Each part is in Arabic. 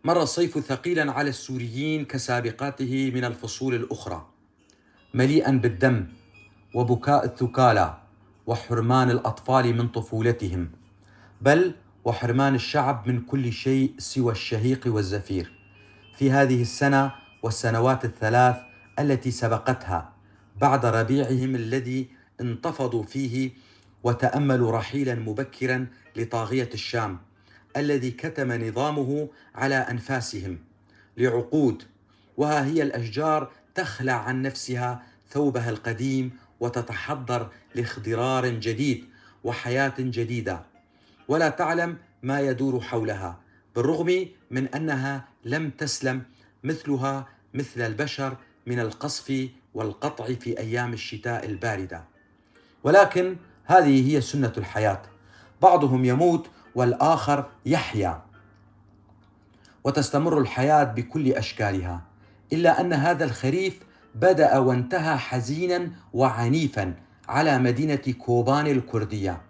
مر الصيف ثقيلا على السوريين كسابقاته من الفصول الأخرى، مليئا بالدم وبكاء الثكالى وحرمان الأطفال من طفولتهم، بل وحرمان الشعب من كل شيء سوى الشهيق والزفير. في هذه السنة والسنوات الثلاث التي سبقتها، بعد ربيعهم الذي انتفضوا فيه وتأملوا رحيلا مبكرا لطاغية الشام الذي كتم نظامه على أنفاسهم لعقود، وها هي الأشجار تخلع عن نفسها ثوبها القديم وتتحضر لاخضرار جديد وحياة جديدة، ولا تعلم ما يدور حولها، بالرغم من أنها لم تسلم مثلها مثل البشر من القصف والقطع في أيام الشتاء الباردة. ولكن هذه هي سنة الحياة، بعضهم يموت والآخر يحيا، وتستمر الحياة بكل أشكالها. إلا أن هذا الخريف بدأ وانتهى حزينا وعنيفا على مدينة كوباني الكردية،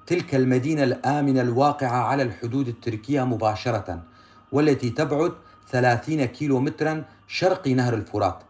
تلك المدينة الآمنة الواقعة على الحدود التركية مباشرة، والتي تبعد 30 كيلو مترا شرقي نهر الفرات.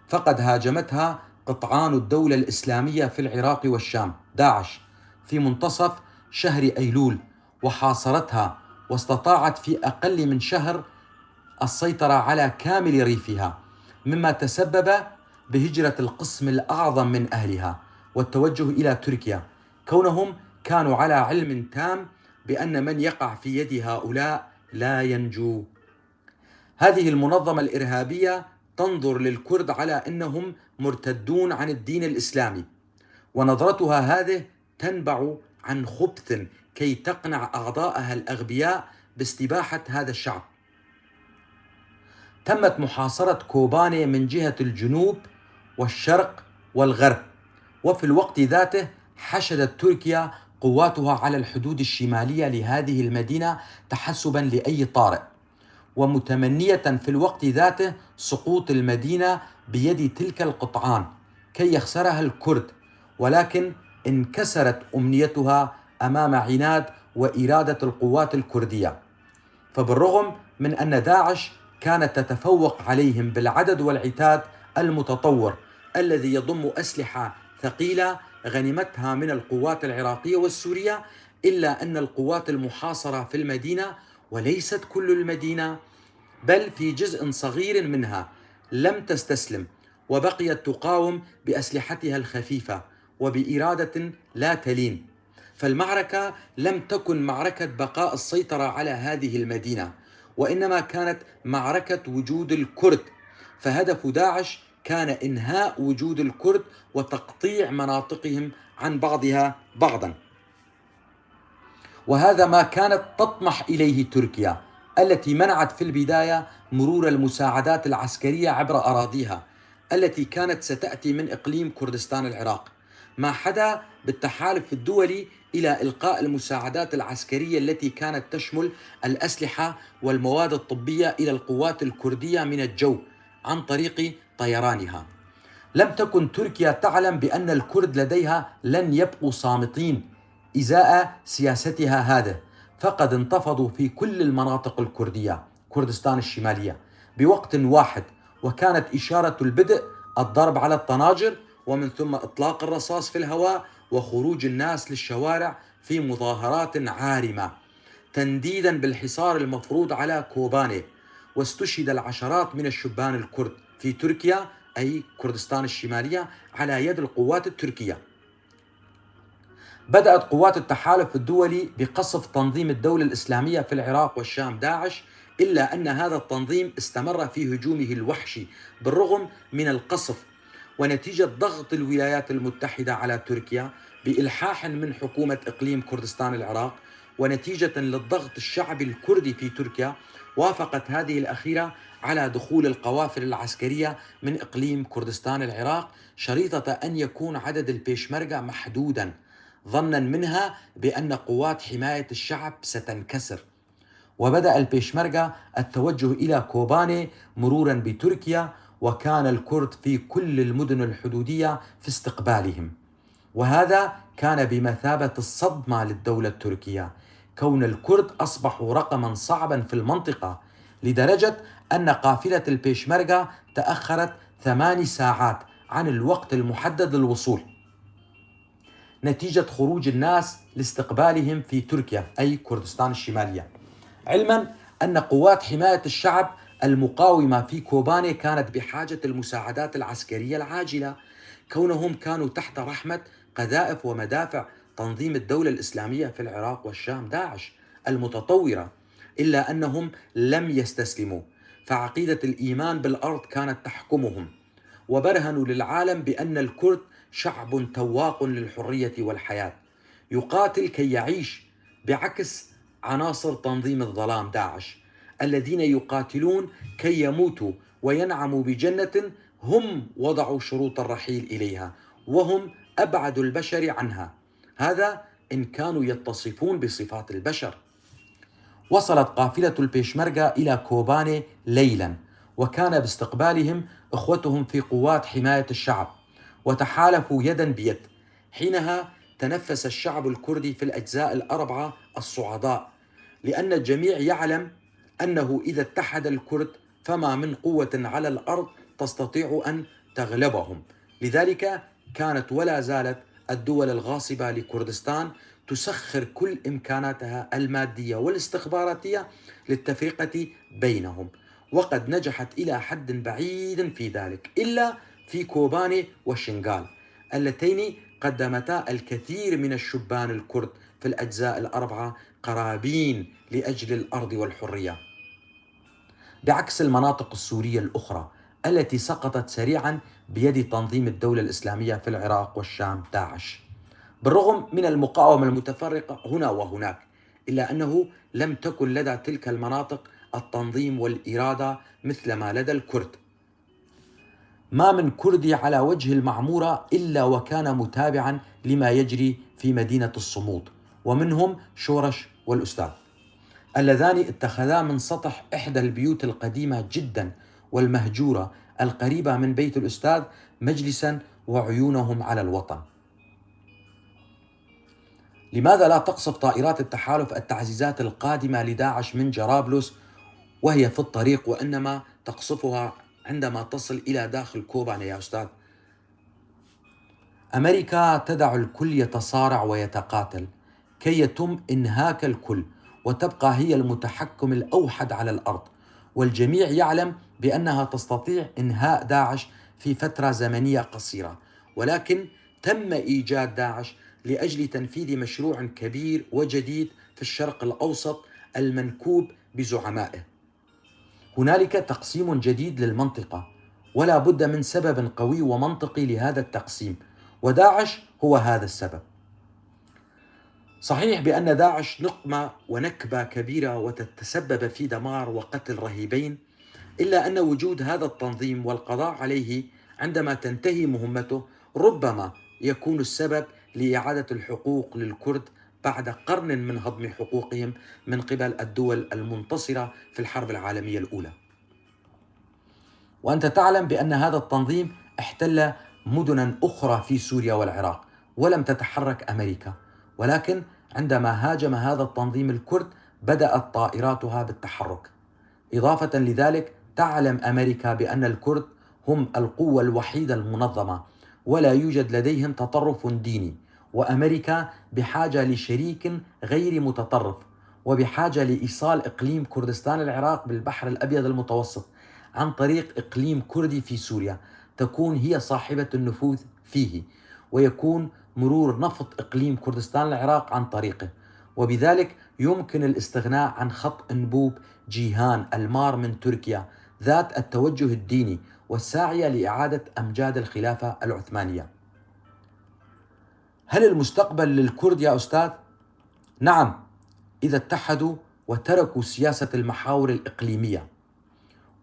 فقد هاجمتها قطعان الدولة الإسلامية في العراق والشام داعش في منتصف شهر أيلول، وحاصرتها واستطاعت في أقل من شهر السيطرة على كامل ريفها، مما تسبب بهجرة القسم الأعظم من أهلها والتوجه إلى تركيا، كونهم كانوا على علم تام بأن من يقع في يد هؤلاء لا ينجو. هذه المنظمة الإرهابية تنظر للكرد على أنهم مرتدون عن الدين الإسلامي، ونظرتها هذه تنبع عن خبث كي تقنع أعضاءها الأغبياء باستباحة هذا الشعب. تمت محاصرة كوباني من جهة الجنوب والشرق والغرب، وفي الوقت ذاته حشدت تركيا قواتها على الحدود الشمالية لهذه المدينة تحسبا لأي طارئ، ومتمنية في الوقت ذاته سقوط المدينة بيد تلك القطعان كي يخسرها الكرد، ولكن انكسرت أمنيتها أمام عناد وإرادة القوات الكردية. فبالرغم من أن داعش كانت تتفوق عليهم بالعدد والعتاد المتطور الذي يضم أسلحة ثقيلة غنمتها من القوات العراقية والسورية، إلا أن القوات المحاصرة في المدينة، وليست كل المدينة بل في جزء صغير منها، لم تستسلم، وبقيت تقاوم بأسلحتها الخفيفة وبإرادة لا تلين. فالمعركة لم تكن معركة بقاء السيطرة على هذه المدينة، وإنما كانت معركة وجود الكرد، فهدف داعش كان إنهاء وجود الكرد وتقطيع مناطقهم عن بعضها بعضا. وهذا ما كانت تطمح إليه تركيا، التي منعت في البداية مرور المساعدات العسكرية عبر أراضيها التي كانت ستأتي من إقليم كردستان العراق، ما حدا بالتحالف الدولي إلى إلقاء المساعدات العسكرية التي كانت تشمل الأسلحة والمواد الطبية إلى القوات الكردية من الجو عن طريق طيرانها. لم تكن تركيا تعلم بأن الكرد لديها لن يبقوا صامتين إزاء سياستها هذه، فقد انتفضوا في كل المناطق الكردية كردستان الشمالية بوقت واحد، وكانت إشارة البدء الضرب على الطناجر، ومن ثم إطلاق الرصاص في الهواء وخروج الناس للشوارع في مظاهرات عارمة تنديدا بالحصار المفروض على كوباني. واستشهد العشرات من الشبان الكرد في تركيا أي كردستان الشمالية على يد القوات التركية. بدأت قوات التحالف الدولي بقصف تنظيم الدولة الإسلامية في العراق والشام داعش، إلا أن هذا التنظيم استمر في هجومه الوحشي بالرغم من القصف، ونتيجة ضغط الولايات المتحدة على تركيا بإلحاح من حكومة إقليم كردستان العراق، ونتيجة للضغط الشعبي الكردي في تركيا، وافقت هذه الأخيرة على دخول القوافل العسكرية من إقليم كردستان العراق، شريطة أن يكون عدد البيشمركة محدودا، ظنا منها بأن قوات حماية الشعب ستنكسر. وبدأ البيشمركة التوجه إلى كوباني مرورا بتركيا، وكان الكرد في كل المدن الحدودية في استقبالهم. وهذا كان بمثابة الصدمة للدولة التركية، كون الكرد أصبحوا رقما صعبا في المنطقة لدرجة أن قافلة البيشمركة تأخرت 8 ساعات عن الوقت المحدد للوصول، نتيجة خروج الناس لاستقبالهم في تركيا أي كردستان الشمالية. علما أن قوات حماية الشعب المقاومة في كوباني كانت بحاجة المساعدات العسكرية العاجلة، كونهم كانوا تحت رحمة قذائف ومدافع تنظيم الدولة الإسلامية في العراق والشام داعش المتطورة، إلا أنهم لم يستسلموا، فعقيدة الإيمان بالأرض كانت تحكمهم، وبرهنوا للعالم بأن الكرد شعب تواق للحرية والحياة يقاتل كي يعيش، بعكس عناصر تنظيم الظلام داعش الذين يقاتلون كي يموتوا وينعموا بجنة هم وضعوا شروط الرحيل إليها وهم أبعد البشر عنها، هذا إن كانوا يتصفون بصفات البشر. وصلت قافلة البيشمركة إلى كوباني ليلا، وكان باستقبالهم إخوتهم في قوات حماية الشعب، وتحالفوا يدا بيد. حينها تنفس الشعب الكردي في الأجزاء الأربعة الصعداء، لأن الجميع يعلم أنه إذا اتحد الكرد فما من قوة على الأرض تستطيع أن تغلبهم. لذلك كانت ولا زالت الدول الغاصبة لكردستان تسخر كل إمكاناتها المادية والاستخباراتية للتفرقة بينهم، وقد نجحت إلى حد بعيد في ذلك، إلا في كوباني وشنغال اللتين قدمتا الكثير من الشبان الكرد في الأجزاء الأربعة قرابين لأجل الأرض والحرية، بعكس المناطق السورية الأخرى التي سقطت سريعا بيد تنظيم الدولة الإسلامية في العراق والشام داعش. بالرغم من المقاومة المتفرقة هنا وهناك، إلا أنه لم تكن لدى تلك المناطق التنظيم والإرادة مثل ما لدى الكرد. ما من كردي على وجه المعمورة إلا وكان متابعا لما يجري في مدينة الصمود، ومنهم شورش والأستاذ اللذان اتخذا من سطح إحدى البيوت القديمة جدا والمهجورة القريبة من بيت الأستاذ مجلسا وعيونهم على الوطن. لماذا لا تقصف طائرات التحالف التعزيزات القادمة لداعش من جرابلس وهي في الطريق، وإنما تقصفها عندما تصل إلى داخل كوباني يا أستاذ؟ أمريكا تدع الكل يتصارع ويتقاتل كي يتم إنهاك الكل، وتبقى هي المتحكم الأوحد على الأرض، والجميع يعلم بأنها تستطيع إنهاء داعش في فترة زمنية قصيرة، ولكن تم إيجاد داعش لأجل تنفيذ مشروع كبير وجديد في الشرق الأوسط المنكوب بزعمائه. هنالك تقسيم جديد للمنطقة، ولا بد من سبب قوي ومنطقي لهذا التقسيم، وداعش هو هذا السبب. صحيح بأن داعش نقمة ونكبة كبيرة وتتسبب في دمار وقتل رهيبين، إلا أن وجود هذا التنظيم والقضاء عليه عندما تنتهي مهمته ربما يكون السبب لإعادة الحقوق للكرد بعد قرن من هضم حقوقهم من قبل الدول المنتصرة في الحرب العالمية الأولى. وأنت تعلم بأن هذا التنظيم احتل مدنا أخرى في سوريا والعراق ولم تتحرك أمريكا، ولكن عندما هاجم هذا التنظيم الكرد بدأت طائراتها بالتحرك. إضافة لذلك تعلم أمريكا بأن الكرد هم القوة الوحيدة المنظمة ولا يوجد لديهم تطرف ديني، وأمريكا بحاجة لشريك غير متطرف، وبحاجة لإيصال إقليم كردستان العراق بالبحر الأبيض المتوسط عن طريق إقليم كردي في سوريا تكون هي صاحبة النفوذ فيه، ويكون مرور نفط إقليم كردستان العراق عن طريقه، وبذلك يمكن الاستغناء عن خط أنبوب جيهان المار من تركيا ذات التوجه الديني والساعية لإعادة أمجاد الخلافة العثمانية. هل المستقبل للكرد يا أستاذ؟ نعم، إذا اتحدوا وتركوا سياسة المحاور الإقليمية.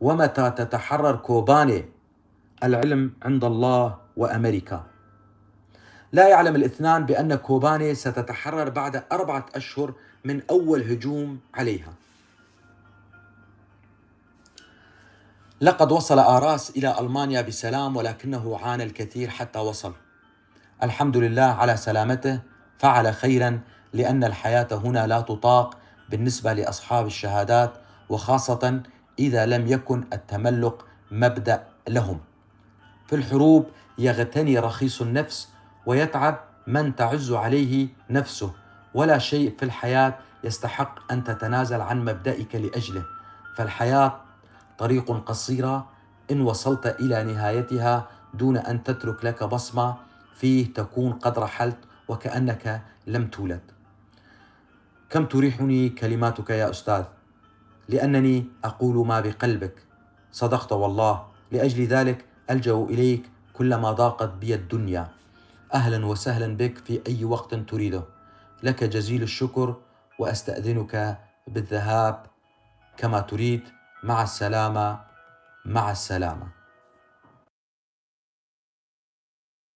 ومتى تتحرر كوباني؟ العلم عند الله وأمريكا. لا يعلم الاثنان بأن كوباني ستتحرر بعد 4 أشهر من أول هجوم عليها. لقد وصل آراس إلى ألمانيا بسلام، ولكنه عانى الكثير حتى وصل. الحمد لله على سلامته، فعل خيرا، لأن الحياة هنا لا تطاق بالنسبة لأصحاب الشهادات، وخاصة إذا لم يكن التملق مبدأ لهم. في الحروب يغتني رخيص النفس ويتعب من تعز عليه نفسه، ولا شيء في الحياة يستحق أن تتنازل عن مبدئك لأجله، فالحياة طريق قصيرة، إن وصلت إلى نهايتها دون أن تترك لك بصمة فيه تكون قد رحلت وكأنك لم تولد. كم تريحني كلماتك يا أستاذ، لأنني أقول ما بقلبك. صدقت والله، لأجل ذلك ألجأ إليك كلما ضاقت بي الدنيا. أهلا وسهلا بك في أي وقت تريده. لك جزيل الشكر، وأستأذنك بالذهاب كما تريد. مع السلامة. مع السلامة.